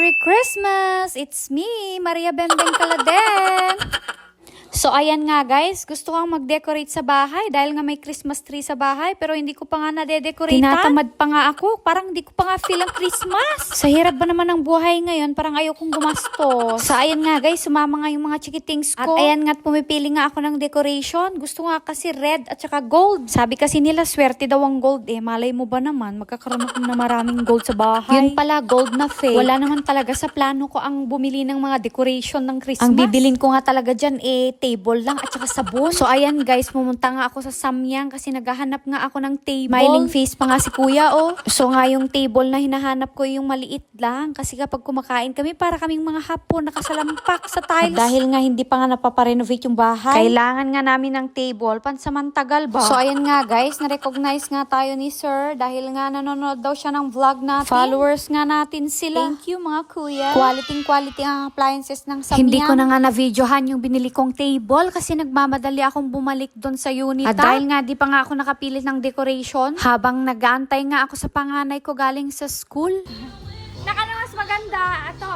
Merry Christmas! It's me, Maria Bembeng Caladen. So ayan nga guys, gusto kong mag-decorate sa bahay dahil nga may Christmas tree sa bahay pero hindi ko pa nga nade-decorate. Tinatamad pa nga ako, parang hindi ko pa nga feel ang Christmas. Sa hirap ba naman ng buhay ngayon, parang ayaw kong gumastos. So ayan nga guys, sumama nga yung mga chikitings ko. At ayan nga, pumipili nga ako ng decoration. Gusto nga kasi red at saka gold. Sabi kasi nila swerte daw ang gold eh. Malay mo ba naman, magkakaroon ako ng maraming gold sa bahay. Yun pala, gold na fake. Wala naman talaga sa plano ko ang bumili ng mga decoration ng Christmas. Ang bibilin ko nga talaga dyan eh, table lang at saka sabon. So ayan guys, pumunta nga ako sa Samyang kasi naghahanap nga ako ng table. Smiling face pa nga si kuya oh. So nga yung table na hinahanap ko yung maliit lang kasi kapag kumakain kami para kaming mga hapon nakasalampak sa tiles. At dahil nga hindi pa nga napaparenovate yung bahay, kailangan nga namin ng table pansamantagal ba. So ayan nga guys, na-recognize nga tayo ni sir dahil nga nanonood daw siya ng vlog natin. Followers nga natin sila. Thank you mga kuya. Quality ang appliances ng Samyang. Hindi ko na nga na-videohan yung binili kong table kasi nagmamadali akong bumalik doon sa unit. At dahil nga di pa nga ako nakapili ng decoration, habang nag-aantay nga ako sa panganay ko galing sa school. Naka na mas maganda. Ito.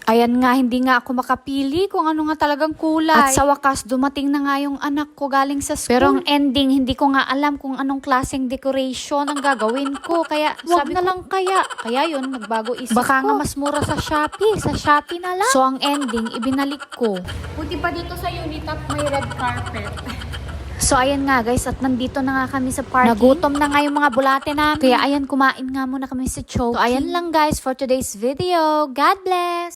Ayan nga, hindi nga ako makapili kung ano nga talagang kulay. At sa wakas, dumating na nga yung anak ko galing sa school. Pero ang ending, hindi ko nga alam kung anong klaseng decoration ang gagawin ko. Kaya sabi na lang kaya. Kaya yun, nagbago isip Baka ko. Nga mas mura sa Shopee. Sa Shopee na lang. So ang ending, ibinalik ko. Buti pa dito sa Unitap may red carpet. So ayan nga guys, at nandito na nga kami sa parking. Nagutom na nga yung mga bulate namin. Kaya ayan, kumain nga muna kami sa Chow. So ayan lang guys for today's video. God bless!